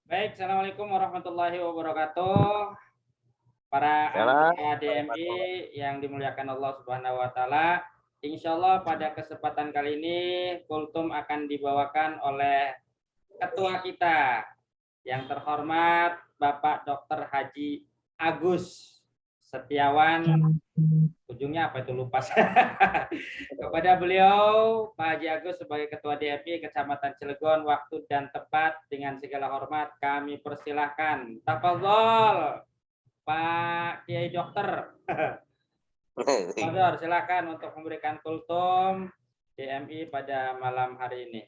Baik, Assalamualaikum warahmatullahi wabarakatuh. Para Salam. anggota DMI yang dimuliakan Allah Subhanahu wa taala. Insya Allah pada kesempatan kali ini Kultum akan dibawakan oleh ketua kita yang terhormat Bapak Dr. Haji Agus Setiawan. Ujungnya apa itu lupa saya. Kepada beliau, Pak Haji Agus sebagai Ketua DMI Kecamatan Cilegon, waktu dan tempat dengan segala hormat kami persilahkan. Tafadhol, Pak Kiai Dokter. Tafadhol, silakan untuk memberikan kultum DMI pada malam hari ini.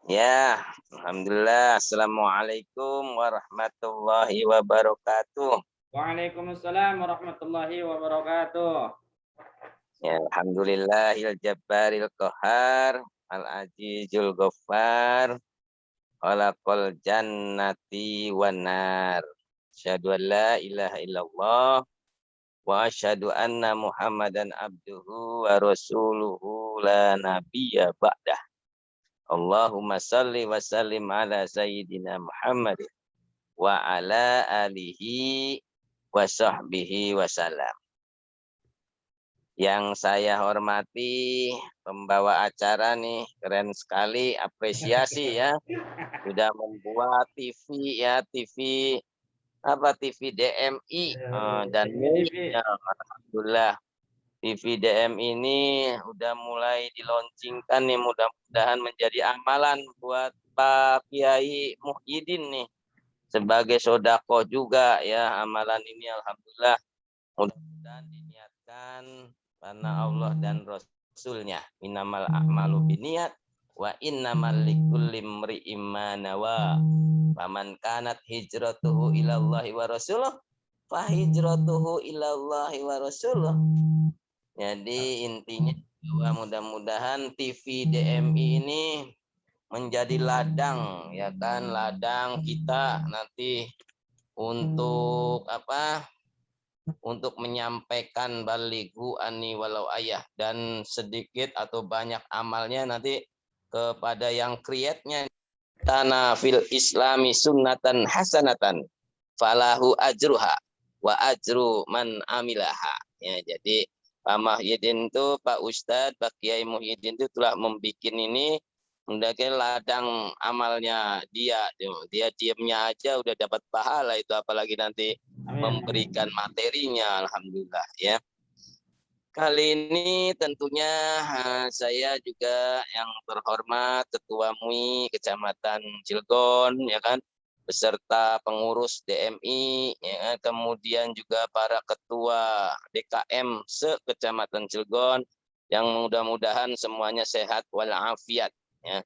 Ya, alhamdulillah. Assalamualaikum warahmatullahi wabarakatuh. Waalaikumsalam warahmatullahi wabarakatuh. Ya, alhamdulillahil jabbaril qahar, al azizul ghaffar, khalaqal jannati wan nar. Asyhadu an la ilaha illallah wa asyhadu anna Muhammadan abduhu wa rasuluhu la nabiyya ba'dah. Allahumma salli wa sallim ala sayyidina Muhammad wa ala alihi wa sahbihi wa salam. Yang saya hormati pembawa acara nih, keren sekali, apresiasi ya. Sudah membuat TV ya, TV DMI dan ya, alhamdulillah TV DM ini udah mulai dilaunchingkan nih, mudah-mudahan menjadi amalan buat Pak Kiai Muhyiddin nih sebagai sodako juga ya, amalan ini alhamdulillah mudah-mudahan diniatkan karena Allah dan Rasulnya. Innamal a'malu binniyat wa innamal likulli imri'in ma nawa. Faman kanat hijratuhu ilallahi wa rasuluh fa hijratuhu ilallahi wa rasuluh. Jadi intinya bahwa mudah-mudahan TV DMI ini menjadi ladang ya kan, ladang kita nanti untuk apa? Untuk menyampaikan balighu ani walau ayah, dan sedikit atau banyak amalnya nanti kepada yang create-nya. Kana fil islami sunnatan hasanatan falahu ajruha wa ajru man amilaha. Ya, jadi Pak Muhyiddin itu, Pak Ustadz, Pak Kiai Muhyiddin itu telah membuat ini mendaki ladang amalnya dia diamnya aja udah dapat pahala, itu apalagi nanti memberikan materinya, alhamdulillah ya. Kali ini tentunya saya juga yang terhormat Ketua MUI Kecamatan Cilegon ya kan, beserta pengurus DMI ya, kemudian juga para ketua DKM se-Kecamatan Cilegon, yang mudah-mudahan semuanya sehat walafiat ya.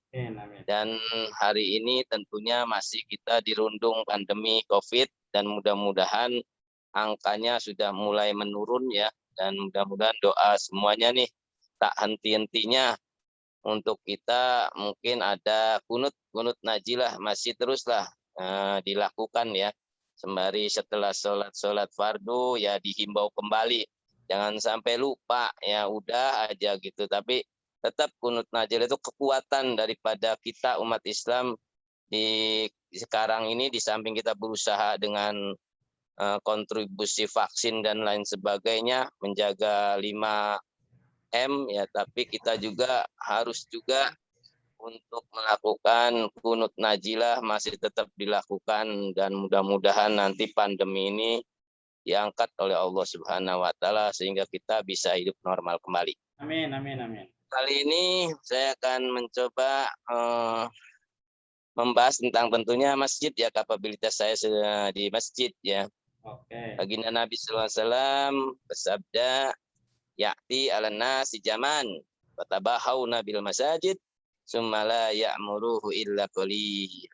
Dan hari ini tentunya masih kita dirundung pandemi Covid, dan mudah-mudahan angkanya sudah mulai menurun ya, dan mudah-mudahan doa semuanya nih tak henti-hentinya untuk kita. Mungkin ada kunut najilah masih teruslah dilakukan ya, sembari setelah sholat fardu ya dihimbau kembali, jangan sampai lupa ya, udah aja gitu. Tapi tetap kunut najil itu kekuatan daripada kita umat Islam di sekarang ini, di samping kita berusaha dengan kontribusi vaksin dan lain sebagainya, menjaga 5M ya, tapi kita juga harus juga untuk melakukan kunut najilah masih tetap dilakukan, dan mudah-mudahan nanti pandemi ini diangkat oleh Allah Subhanahu wa taala sehingga kita bisa hidup normal kembali. Amin, amin, amin. Kali ini saya akan mencoba membahas tentang tentunya masjid ya, kapabilitas saya di masjid ya. Baginda Nabi SAW bersabda, ya'ti ala nasi zaman fatabahau nabil masajid summa la ya'muruhu illa qalil.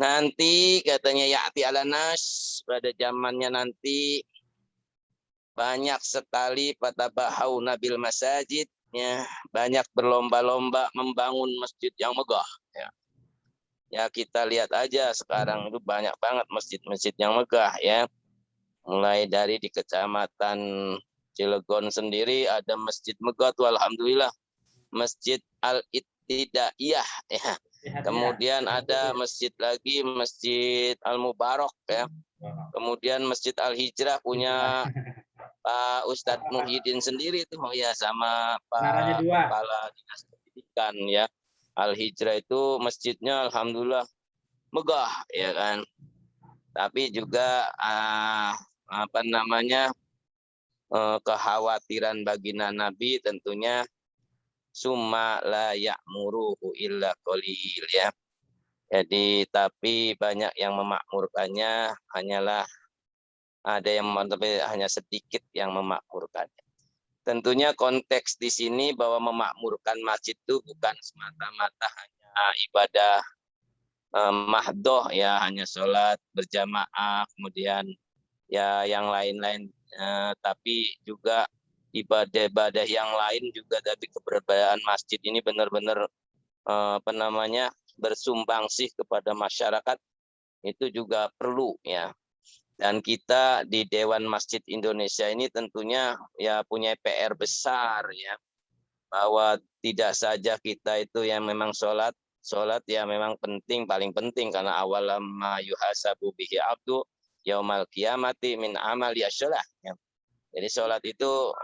Nanti katanya ya'ti ala nas, pada zamannya nanti banyak sekali fatabahau nabil masajid ya, banyak berlomba-lomba membangun masjid yang megah ya. Ya kita lihat aja sekarang itu banyak banget masjid-masjid yang megah ya. Mulai dari di Kecamatan Cilegon sendiri ada masjid megah tuh, alhamdulillah. Masjid Al-Ibtidaiyah ya. Hadiah. Kemudian ada masjid lagi, Masjid Al Mubarak ya. Kemudian Masjid Al Hijrah punya Pak Ustadz Muhyiddin sendiri tuh ya, sama Naranya Pak 2. Kepala Dinas Pendidikan ya. Al Hijrah itu masjidnya alhamdulillah megah ya kan. Tapi juga apa namanya, kekhawatiran baginda Nabi tentunya summa la ya'muruhu illa qalil ya. Jadi tapi banyak yang memakmurkannya, hanyalah ada yang tapi hanya sedikit yang memakmurkannya. Tentunya konteks di sini bahwa memakmurkan masjid itu bukan semata-mata hanya ibadah mahdoh ya, hanya sholat berjamaah, kemudian ya yang lain-lain, tapi juga ibadah-ibadah yang lain juga dari keberadaan masjid ini benar-benar apa namanya, bersumbangsi kepada masyarakat, itu juga perlu ya. Dan kita di Dewan Masjid Indonesia ini tentunya ya punya PR besar ya, bahwa tidak saja kita itu yang memang sholat ya memang penting, paling penting, karena awalam ma yuhasabu bihi abdu yaumal qiyamati min amali as-shalah ya. Jadi sholat itu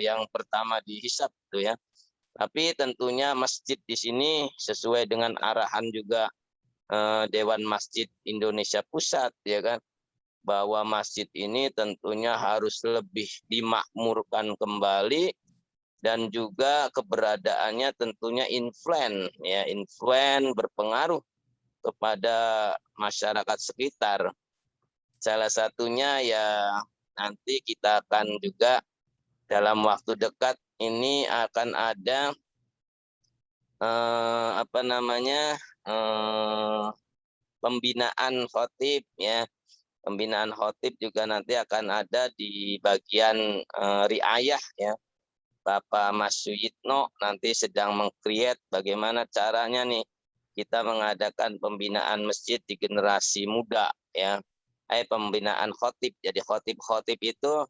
yang pertama dihisab tuh ya. Tapi tentunya masjid di sini sesuai dengan arahan juga Dewan Masjid Indonesia Pusat ya kan, bahwa masjid ini tentunya harus lebih dimakmurkan kembali, dan juga keberadaannya tentunya influen berpengaruh kepada masyarakat sekitar. Salah satunya ya nanti kita akan juga dalam waktu dekat ini akan ada apa namanya, pembinaan khotib ya. Pembinaan khotib juga nanti akan ada di bagian riayah ya. Bapak Mas Suyitno nanti sedang meng-create bagaimana caranya nih kita mengadakan pembinaan masjid di generasi muda ya. Pembinaan khotib. Jadi khotib itu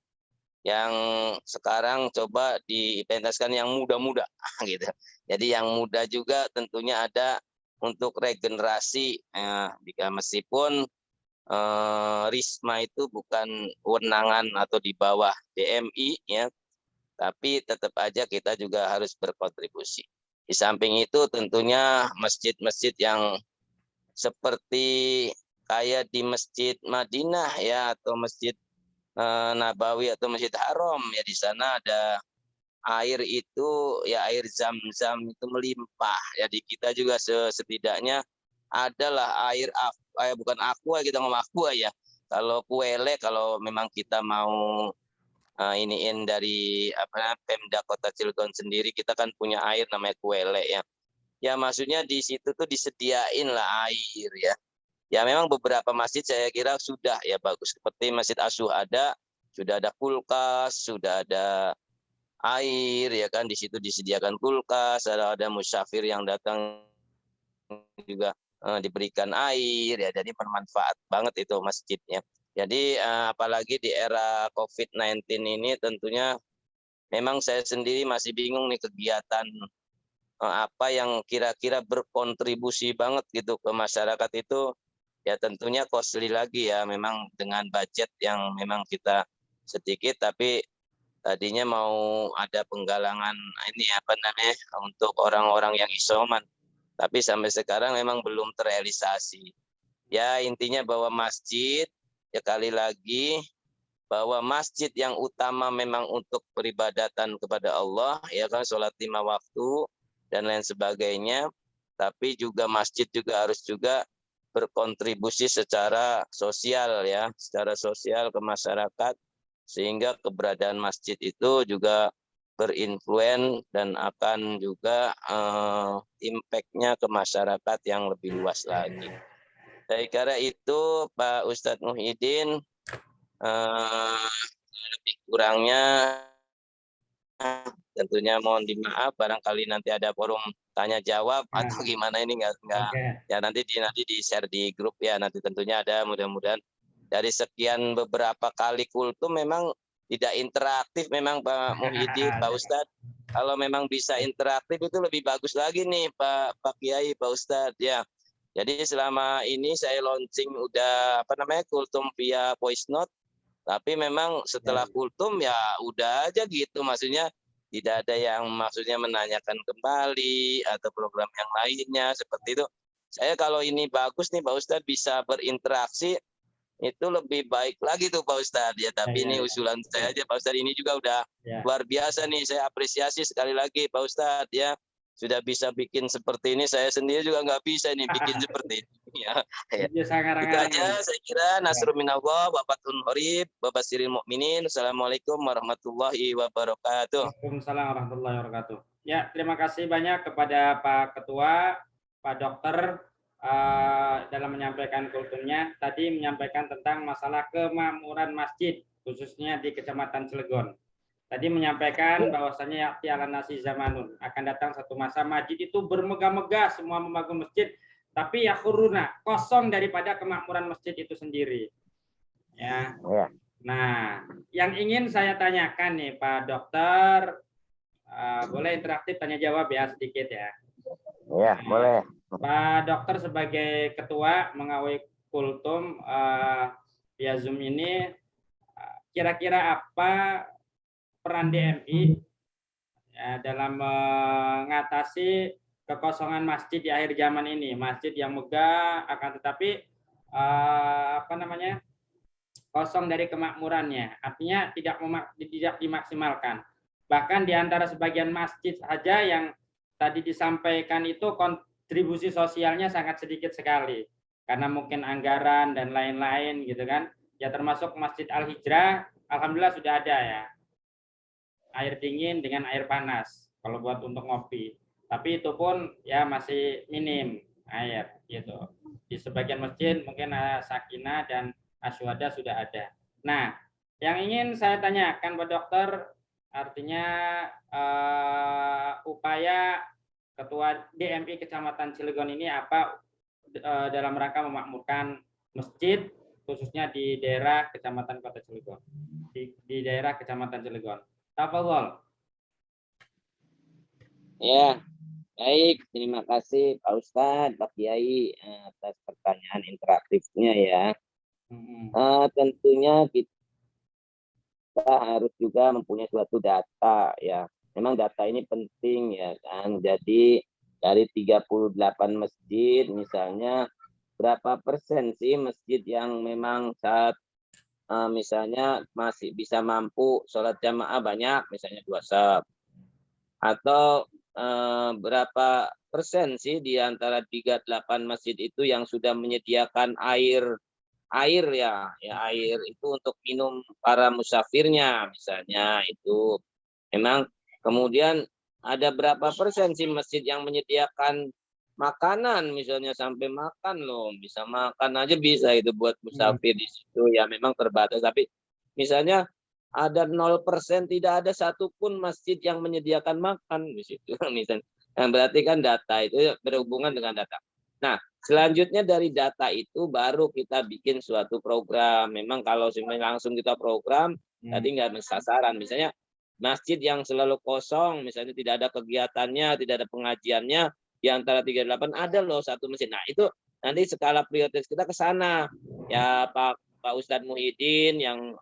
yang sekarang coba dipentaskan yang muda-muda gitu. Jadi yang muda juga tentunya ada untuk regenerasi meskipun Risma itu bukan wewenangan atau di bawah DMI ya, tapi tetap aja kita juga harus berkontribusi. Di samping itu tentunya masjid-masjid yang seperti kayak di Masjid Madinah ya, atau Masjid Nabawi atau Masjid Haram ya, di sana ada air itu ya, air zam-zam itu melimpah ya. Di kita juga setidaknya adalah bukan aqua, kita ngomong aqua ya. Kalau kuele, kalau memang kita mau iniin dari Pemda Kota Cilegon sendiri, kita kan punya air namanya kuele ya. Ya maksudnya di situ tuh disediain lah air ya. Ya memang beberapa masjid saya kira sudah ya bagus, seperti Masjid Asyuh sudah ada kulkas, sudah ada air ya kan, di situ disediakan kulkas, ada musyafir yang datang juga diberikan air ya, jadi bermanfaat banget itu masjidnya. Jadi apalagi di era COVID-19 ini tentunya memang saya sendiri masih bingung nih kegiatan apa yang kira-kira berkontribusi banget gitu ke masyarakat itu. Ya tentunya costly lagi ya, memang dengan budget yang memang kita sedikit, tapi tadinya mau ada penggalangan ini apa namanya untuk orang-orang yang isoman, tapi sampai sekarang memang belum terrealisasi. Ya intinya bahwa masjid, ya kali lagi, bahwa masjid yang utama memang untuk peribadatan kepada Allah, ya kan, sholat 5 waktu dan lain sebagainya, tapi juga masjid juga harus juga berkontribusi secara sosial ya, secara sosial ke masyarakat, sehingga keberadaan masjid itu juga berinfluen dan akan juga impact-nya ke masyarakat yang lebih luas lagi. Saya kira itu Pak Ustadz Muhyiddin, lebih kurangnya tentunya mohon dimaaf, barangkali nanti ada forum tanya jawab atau gimana, ini enggak ya, nanti di share di grup ya, nanti tentunya ada. Mudah-mudahan dari sekian beberapa kali kultum memang tidak interaktif memang Pak Muhyiddin, Pak Ustadz. kalau memang bisa interaktif itu lebih bagus lagi nih Pak Kiai, Pak Ustadz ya. Jadi selama ini saya launching udah kultum via voice note, tapi memang setelah kultum ya udah aja gitu, maksudnya tidak ada yang maksudnya menanyakan kembali atau program yang lainnya seperti itu. Saya kalau ini bagus nih Pak Ustadz bisa berinteraksi itu lebih baik lagi tuh Pak Ustadz ya. Tapi ini usulan saya aja Pak Ustadz, ini juga udah luar biasa nih, saya apresiasi sekali lagi Pak Ustadz ya, sudah bisa bikin seperti ini. Saya sendiri juga nggak bisa nih bikin seperti ini ya. Itu aja saya kira. Nasrul minallah wa fathun qarib wa basyiril mukminin. Assalamualaikum warahmatullahi wabarakatuh. Waalaikumsalam warahmatullahi wabarakatuh. Ya, terima kasih banyak kepada Pak Ketua, Pak Dokter dalam menyampaikan kultumnya. Tadi menyampaikan tentang masalah kemakmuran masjid, khususnya di Kecamatan Cilegon. Tadi menyampaikan bahwasanya ya'ti nasi zamanun, akan datang satu masa masjid itu bermegah-megah, semua membangun masjid, tapi ya khuruna, kosong daripada kemakmuran masjid itu sendiri. Ya. Nah, yang ingin saya tanyakan nih Pak Dokter, boleh interaktif tanya jawab ya sedikit ya. Ya, boleh. Pak Dokter sebagai ketua mengawal kultum via Zoom ini, kira-kira apa peran DMI ya, dalam mengatasi kekosongan masjid di akhir zaman ini? Masjid yang megah akan tetapi kosong dari kemakmurannya, artinya tidak dimaksimalkan. Bahkan di antara sebagian masjid saja yang tadi disampaikan itu kontribusi sosialnya sangat sedikit sekali, karena mungkin anggaran dan lain-lain gitu kan. Ya termasuk Masjid Al-Hijrah, alhamdulillah sudah ada ya air dingin dengan air panas kalau buat untuk ngopi. Tapi itu pun ya masih minim air gitu. Di sebagian masjid mungkin sakinah dan asyhada sudah ada. Nah, yang ingin saya tanyakan Pak Dokter, artinya upaya Ketua DMI Kecamatan Cilegon ini apa dalam rangka memakmurkan masjid khususnya di daerah Kecamatan Kota Cilegon, di daerah Kecamatan Cilegon. Tafadhol. Ya, baik. Terima kasih Pak Ustadz, Pak Kiai atas pertanyaan interaktifnya ya. Tentunya kita harus juga mempunyai suatu data ya. Memang data ini penting ya kan. Jadi dari 38 masjid misalnya berapa persen sih masjid yang memang saat misalnya masih bisa mampu sholat jamaah banyak, misalnya 2 saf. Atau berapa persen sih di antara 38 masjid itu yang sudah menyediakan air ya air itu untuk minum para musafirnya misalnya itu. Memang kemudian ada berapa persen sih masjid yang menyediakan makanan, misalnya sampai makan loh, bisa makan aja bisa itu buat musafir di situ ya. Memang terbatas, tapi misalnya ada 0%, tidak ada satupun masjid yang menyediakan makan di situ misalnya. Yang berarti kan data itu berhubungan dengan data. Nah, selanjutnya dari data itu baru kita bikin suatu program. Memang kalau langsung kita program tadi nggak sasaran. Misalnya masjid yang selalu kosong, misalnya tidak ada kegiatannya, tidak ada pengajiannya, di antara 38 ada loh satu masjid. Nah, itu nanti skala prioritas kita ke sana. Ya Pak Ustadz Muhyiddin yang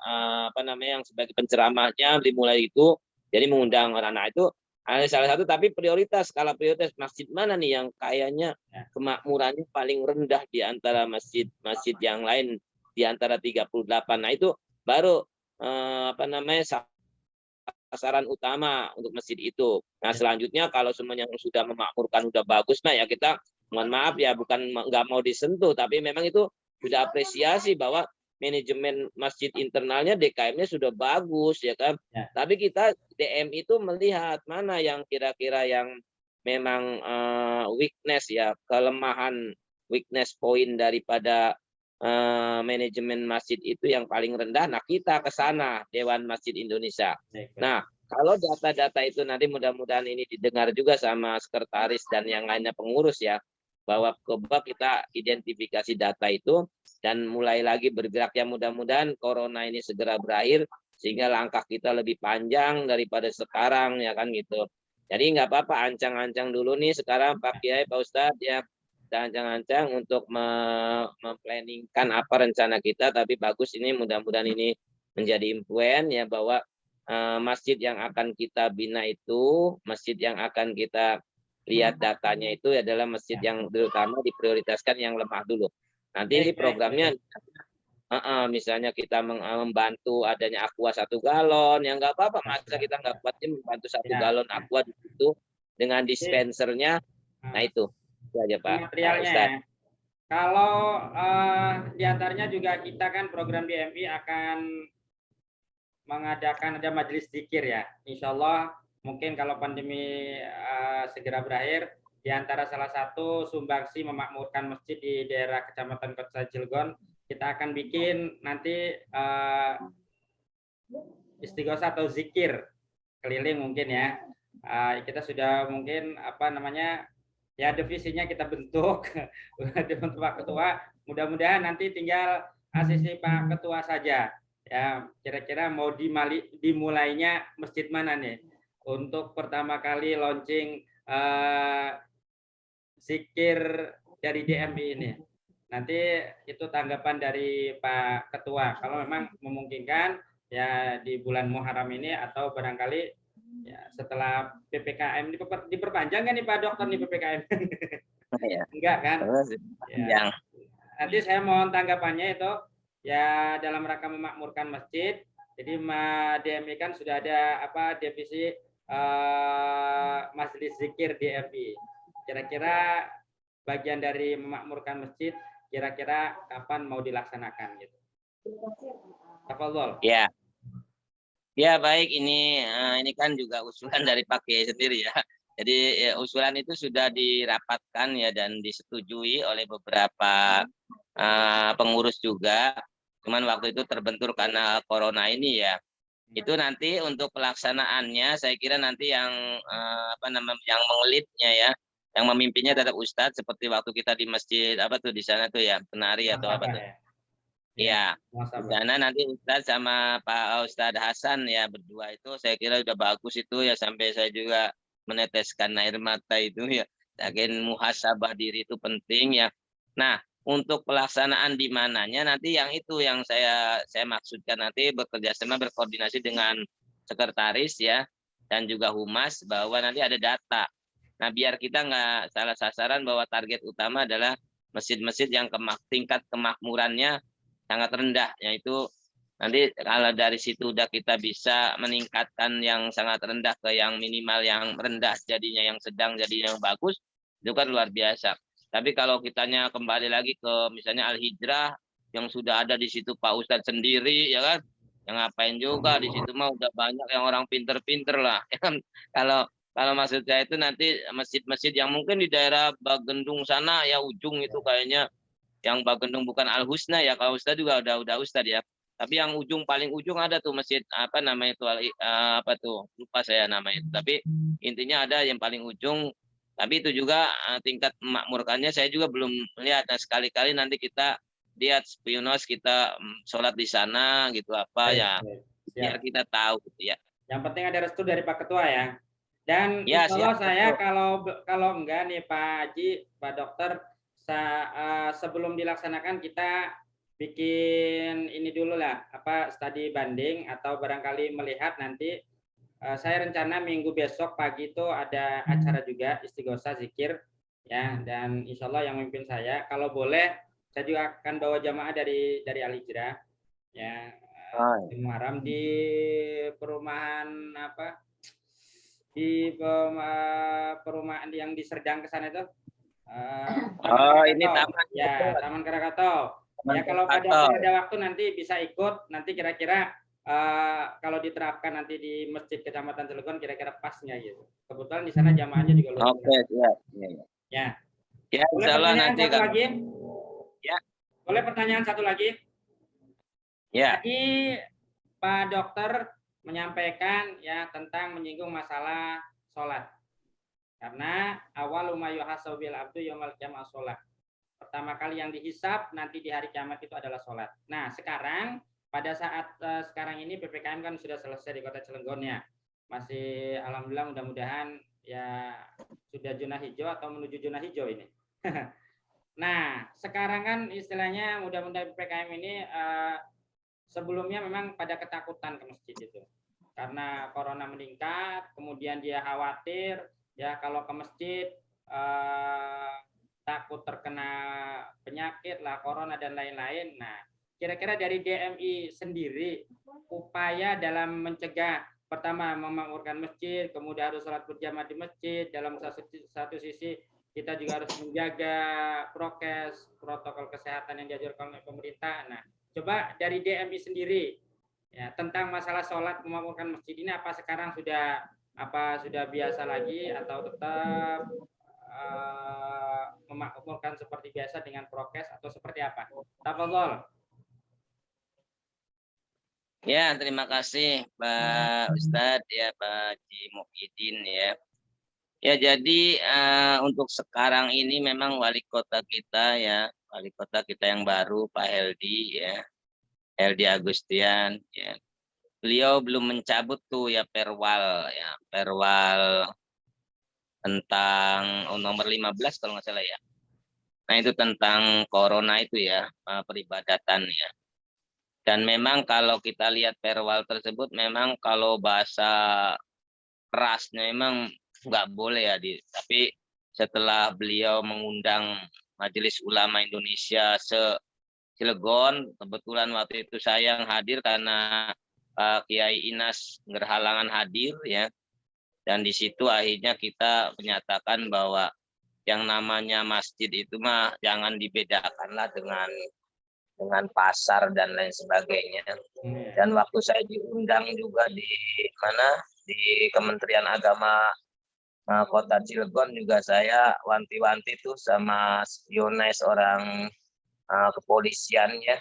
yang sebagai penceramahnya dimulai itu, jadi mengundang orang. Nah, itu ada salah satu, tapi prioritas, skala prioritas masjid mana nih yang kayaknya kemakmurannya paling rendah di antara masjid-masjid yang lain di antara 38. Nah, itu baru sasaran utama untuk masjid itu. Nah, selanjutnya kalau semuanya sudah memakmurkan, sudah bagus, nah ya kita mohon maaf ya, bukan nggak mau disentuh, tapi memang itu sudah apresiasi bahwa manajemen masjid internalnya DKM-nya sudah bagus ya kan. Ya. Tapi kita DM itu melihat mana yang kira-kira yang memang weakness ya, kelemahan, weakness point daripada manajemen masjid itu yang paling rendah. Nah, kita ke sana, Dewan Masjid Indonesia. Nah, kalau data-data itu nanti mudah-mudahan ini didengar juga sama sekretaris dan yang lainnya pengurus ya, bahwa coba kita identifikasi data itu dan mulai lagi bergerak ya, mudah-mudahan corona ini segera berakhir sehingga langkah kita lebih panjang daripada sekarang ya kan gitu. Jadi nggak apa-apa ancang-ancang dulu nih sekarang Pak Kiai, Pak Ustadz ya, kita ancang-ancang untuk memplanningkan apa rencana kita, tapi bagus ini mudah-mudahan ini menjadi influen ya bahwa masjid yang akan kita bina itu, masjid yang akan kita lihat datanya itu adalah masjid yang terutama diprioritaskan yang lemah dulu. Nanti programnya misalnya kita membantu adanya aqua 1 galon, yang nggak apa-apa, masa kita nggak kuatnya membantu 1 galon aqua di situ dengan dispensernya. Nah itu aja Pak materialnya. Ustadz. Kalau diantaranya juga kita kan program BMI akan mengadakan ada majelis zikir ya. Insya Allah mungkin kalau pandemi segera berakhir, di antara salah satu sumbangsi memakmurkan masjid di daerah Kecamatan Kota Cilegon, kita akan bikin nanti istighosah atau zikir keliling mungkin ya. Kita sudah mungkin apa namanya ya divisinya kita bentuk untuk Pak Ketua. Mudah-mudahan nanti tinggal asisi Pak Ketua saja. Ya, kira-kira mau dimulainya masjid mana nih untuk pertama kali launching zikir dari DMI ini. Nanti itu tanggapan dari Pak Ketua. Kalau memang memungkinkan ya di bulan Muharram ini atau barangkali ya setelah PPKM diperpanjang kan nih Pak Dokter nih PPKM? Enggak kan? Ya. Nanti saya mohon tanggapannya itu ya dalam rangka memakmurkan masjid. Jadi DMI kan sudah ada apa divisi majelis zikir DMI. Kira-kira bagian dari memakmurkan masjid kira-kira kapan mau dilaksanakan gitu. Tafadhol. Ya. Ya baik, ini kan juga usulan dari Pak Kiai sendiri ya. Jadi usulan itu sudah dirapatkan ya dan disetujui oleh beberapa pengurus juga. Cuman waktu itu terbentur karena corona ini ya. Itu nanti untuk pelaksanaannya saya kira nanti yang yang mengelitnya ya, yang memimpinnya tetap Ustadz seperti waktu kita di masjid apa tuh di sana tuh ya, penari atau apa tuh. Iya, di sana nanti Ustadz sama Pak Ustadz Hasan ya berdua itu saya kira udah bagus itu ya, sampai saya juga meneteskan air mata itu ya. Yakin muhasabah diri itu penting ya. Nah, untuk pelaksanaan di mananya nanti yang itu yang saya maksudkan, nanti bekerja sama berkoordinasi dengan sekretaris ya dan juga humas bahwa nanti ada data. Nah, biar kita nggak salah sasaran bahwa target utama adalah masjid-masjid yang tingkat kemakmurannya sangat rendah, yaitu nanti kalau dari situ udah kita bisa meningkatkan yang sangat rendah ke yang minimal yang rendah jadinya yang sedang jadinya yang bagus, itu kan luar biasa. Tapi kalau kitanya kembali lagi ke misalnya Al-Hijrah yang sudah ada di situ Pak Ustadz sendiri ya kan, yang ngapain juga di situ mah udah banyak yang orang pinter-pinter lah ya kan. Kalau maksud saya itu nanti masjid-masjid yang mungkin di daerah Bagendung sana ya ujung itu kayaknya yang Bagendung bukan Al Husna ya, kalau Ustadz juga udah Ustadz ya. Tapi yang paling ujung ada tuh masjid apa namanya itu apa tuh lupa saya namanya. Tapi intinya ada yang paling ujung. Tapi itu juga tingkat memakmurkannya saya juga belum lihat. Nah sekali-kali nanti kita lihat spionos kita sholat di sana gitu apa ya, biar kita tahu gitu ya. Yang penting ada restu dari Pak Ketua ya. Dan ya, insya Allah saya kalau enggak nih Pak Haji, Pak Dokter, sebelum dilaksanakan kita bikin ini dulu lah apa studi banding atau barangkali melihat nanti saya rencana minggu besok pagi itu ada acara juga istighosah zikir ya, dan insya Allah yang memimpin saya kalau boleh saya juga akan bawa jamaah dari Al-Hijrah ya di Muharram di perumahan apa di perumahan yang di Serdang ke sana itu. Ini taman ya Taman Krakatau. Ya kalau pada waktu nanti bisa ikut, nanti kira-kira kalau diterapkan nanti di Masjid Kecamatan Cilegon kira-kira pasnya gitu. Kebetulan di sana jamaahnya juga luar biasa. Ya. Ya, boleh pertanyaan nanti satu lagi? Ya. Boleh pertanyaan satu lagi? Ya. Tadi Pak Dokter menyampaikan ya tentang menyinggung masalah sholat. Karena awal yuhasabil abdu yaumal qiyamah sholat. Pertama kali yang dihisab nanti di hari kiamat itu adalah sholat. Nah sekarang pada saat sekarang ini PPKM kan sudah selesai di Kota Cilegon ya. Masih alhamdulillah mudah-mudahan ya sudah zona hijau atau menuju zona hijau ini. Nah, sekarang kan istilahnya mudah-mudahan PPKM ini sebelumnya memang pada ketakutan ke masjid itu. Karena corona meningkat, kemudian dia khawatir ya kalau ke masjid takut terkena penyakit lah, corona dan lain-lain. Nah, kira-kira dari DMI sendiri upaya dalam mencegah, pertama memakmurkan masjid, kemudian harus sholat berjamaah di masjid, dalam satu sisi kita juga harus menjaga prokes, protokol kesehatan yang diajarkan oleh pemerintah. Nah, coba dari DMI sendiri ya tentang masalah sholat memakmurkan masjid ini apa sekarang sudah biasa lagi atau tetap memakmurkan seperti biasa dengan prokes atau seperti apa? Tafadhol. Ya, terima kasih Pak Ustadz ya, Pak Haji Muhyiddin ya. Ya, jadi untuk sekarang ini memang wali kota kita ya, wali kota kita yang baru Pak Heldi ya, Heldi Agustian ya. Beliau belum mencabut tuh ya perwal tentang nomor 15 kalau nggak salah ya. Nah, itu tentang corona itu ya, peribadatan ya. Dan memang kalau kita lihat perwal tersebut memang kalau bahasa kerasnya memang nggak boleh ya, tapi setelah beliau mengundang Majelis Ulama Indonesia Cilegon, kebetulan waktu itu saya yang hadir karena Kiai Inas berhalangan hadir ya, dan di situ akhirnya kita menyatakan bahwa yang namanya masjid itu mah jangan dibedakanlah dengan pasar dan lain sebagainya. Dan waktu saya diundang juga di Kementerian Agama Kota Cilegon juga saya wanti-wanti tuh sama spiones orang kepolisiannya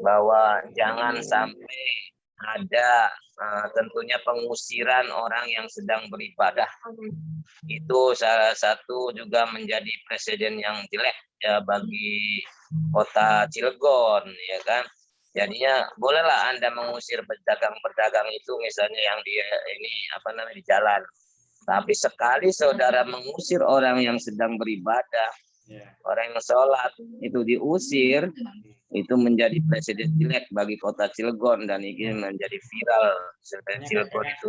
bahwa jangan sampai ada tentunya pengusiran orang yang sedang beribadah. Itu salah satu juga menjadi presiden yang jelek ya bagi Kota Cilegon ya kan. Jadinya bolehlah Anda mengusir pedagang-pedagang itu misalnya yang di jalan. Tapi sekali saudara mengusir orang yang sedang beribadah, orang yang sholat itu diusir, itu menjadi presiden jelek bagi Kota Cilegon dan ini menjadi viral. Cilegon itu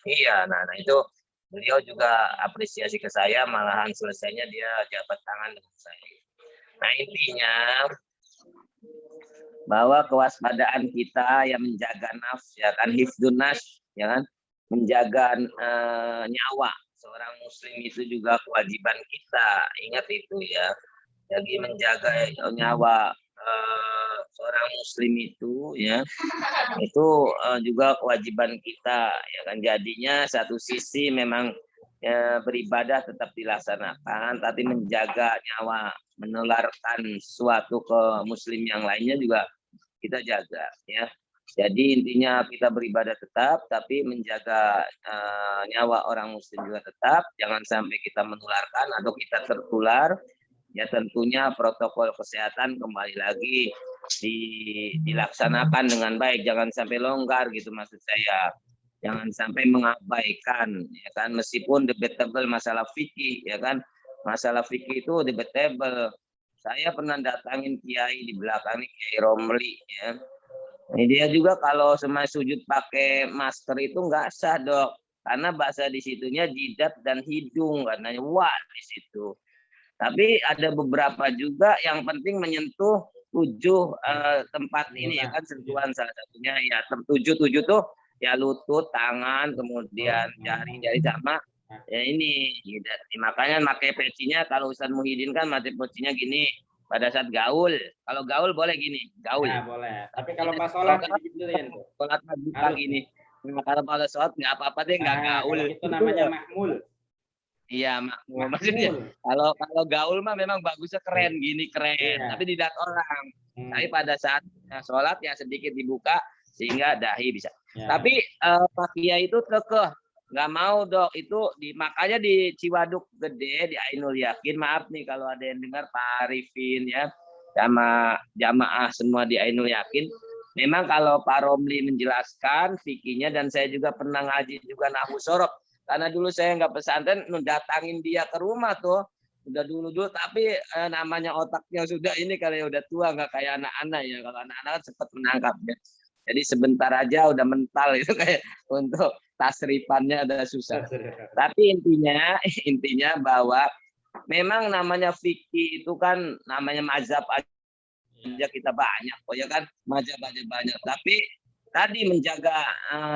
iya, nah itu beliau juga apresiasi ke saya, malahan selesainya dia jabat tangan dengan saya. Nah intinya bahwa kewaspadaan kita yang menjaga nafs ya kan, hifdzun nafs ya kan, menjaga nyawa seorang muslim itu juga kewajiban kita. Ingat itu ya. Jadi menjaga nyawa seorang muslim itu ya, itu juga kewajiban kita ya kan. Jadinya satu sisi memang beribadah tetap dilaksanakan, tapi menjaga nyawa, menularkan sesuatu ke muslim yang lainnya juga kita jaga ya. Jadi intinya kita beribadah tetap, tapi menjaga nyawa orang muslim juga tetap. Jangan sampai kita menularkan atau kita tertular. Ya tentunya protokol kesehatan kembali lagi dilaksanakan dengan baik. Jangan sampai longgar gitu maksud saya. Jangan sampai mengabaikan ya kan, meskipun debatable masalah fikih ya kan. Masalah fikih itu debatable. Saya pernah datangin kiai di belakang ini, Kiai Romli ya. Ini dia juga kalau semua sujud pakai masker itu nggak sah dok, karena bahasa di situnya jidat dan hidung katanya wah di situ. Tapi ada beberapa juga yang penting menyentuh 7 tempat ini ya kan, sentuhan salah satunya ya, 7 tuh ya lutut, tangan, kemudian jari sama ya ini. Makanya pakai pecinya kalau Ustaz Muhyiddin kan pakai pecinya gini pada saat gaul. Kalau gaul boleh gini, gaul. Ya, boleh. Tapi kalau pas sholat digituin tuh. Sholat pagi ini. Kalau pada sholat nggak apa-apa deh, nggak gaul. Itu namanya makmul. Iya, maksudnya kalau gaul mah memang bagusnya keren gini, keren. Tapi dilihat orang. Tapi pada saat sholat ya sedikit dibuka sehingga dahi bisa. Tapi Pak Kiai itu kekeh nggak mau dok, itu makanya di Ciwaduk Gede di Ainul Yakin, maaf nih kalau ada yang dengar Pak Arifin ya, sama jamaah semua di Ainul Yakin. Memang kalau Pak Romli menjelaskan fikihnya, dan saya juga pernah ngaji juga nahwu sorof. Karena dulu saya nggak pesantren, datangin dia ke rumah tuh. Udah dulu, tapi namanya otaknya sudah ini kali udah tua, nggak kayak anak-anak ya. Kalau anak-anak kan cepat menangkap ya. Jadi sebentar aja udah mental itu kayak untuk tasrifannya ada susah. Tapi intinya bahwa memang namanya fikih itu kan namanya mazhab aja kita banyak, ya kan mazhab aja banyak. Tapi tadi menjaga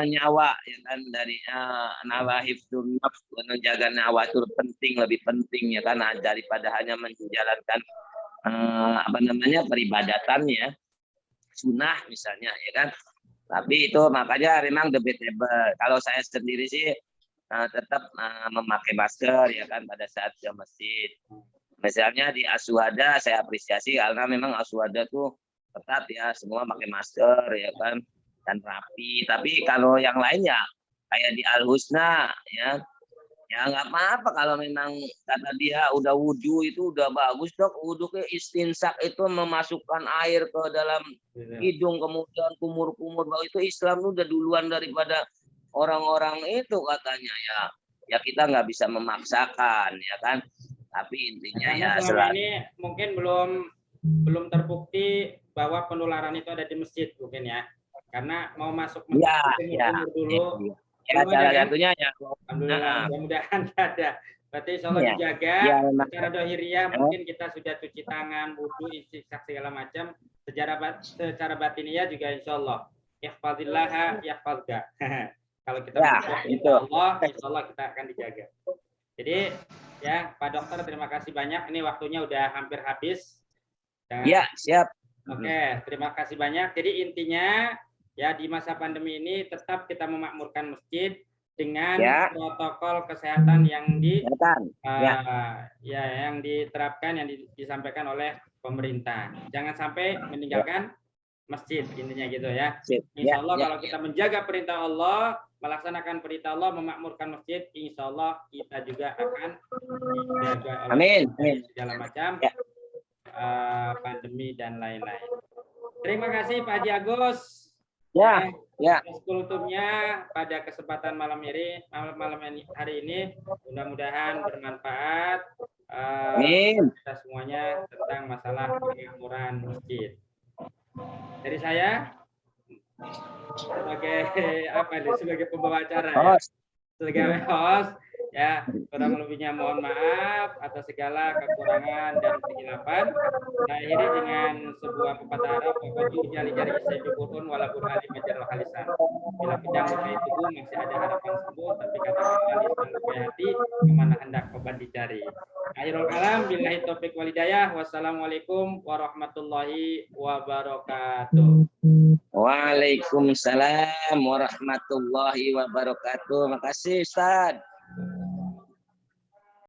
nyawa ya kan, dari nawahifdun nafs, menjaga nyawa itu penting, lebih penting ya kan, daripada hanya menjalankan peribadatannya sunnah misalnya ya kan. Tapi itu makanya memang debatable. Kalau saya sendiri sih tetap memakai masker ya kan pada saat ke masjid. Misalnya di Aswada saya apresiasi karena memang Aswada tuh ketat ya, semua pakai masker ya kan, dan rapi. Tapi kalau yang lainnya kayak di Al Husna ya nggak apa-apa kalau memang kata dia udah wudhu itu udah bagus dok. Wudhu ke istinsak itu memasukkan air ke dalam hidung kemudian kumur-kumur, bahwa itu Islam udah duluan daripada orang-orang itu katanya ya kita nggak bisa memaksakan ya kan. Tapi intinya Karena ya selama ini mungkin belum terbukti bahwa penularan itu ada di masjid mungkin ya. Karena mau masuk masjid kumur dulu. Ya, salah satunya ya. Alhamdulillah, mudah-mudahan nggak ada. Berarti insya Allah dijaga. Secara dohiriyah mungkin kita sudah cuci tangan, wudhu, istinsak segala macam. Secara batiniah juga insya Allah. Ihfadillah, yahfadka. Kalau kita insya Allah kita akan dijaga. Jadi ya Pak Dokter, terima kasih banyak. Ini waktunya udah hampir habis. Ya, siap. Oke, terima kasih banyak. Jadi intinya ya di masa pandemi ini tetap kita memakmurkan masjid dengan protokol kesehatan yang yang diterapkan, yang disampaikan oleh pemerintah. Jangan sampai meninggalkan masjid, intinya gitu ya. Insya Allah kalau kita menjaga perintah Allah, melaksanakan perintah Allah, memakmurkan masjid, insya Allah kita juga akan dijaga oleh segala macam pandemi dan lain-lain. Terima kasih Pak Haji Agus. Kultumnya pada kesempatan malam hari ini mudah-mudahan bermanfaat kita semuanya tentang masalah pemakmuran masjid. Dari saya sebagai pembawa acara ya, sebagai host ya, kurang lebihnya mohon maaf atas segala kekurangan dan kesilapan. Saya akhiri dengan sebuah pepatah Arab, "Waqatu jari-jari sayyiduhun wala burhani majarul halisan." Bila pedang lukai tubuh masih ada harapan sembuh, tapi katakan lisan lukai hati kemana hendak obat dicari. Akhirul kalam, billahi taufiq wal hidayah. Wassalamualaikum warahmatullahi wabarakatuh. Waalaikumsalam warahmatullahi wabarakatuh. Makasih Ustaz.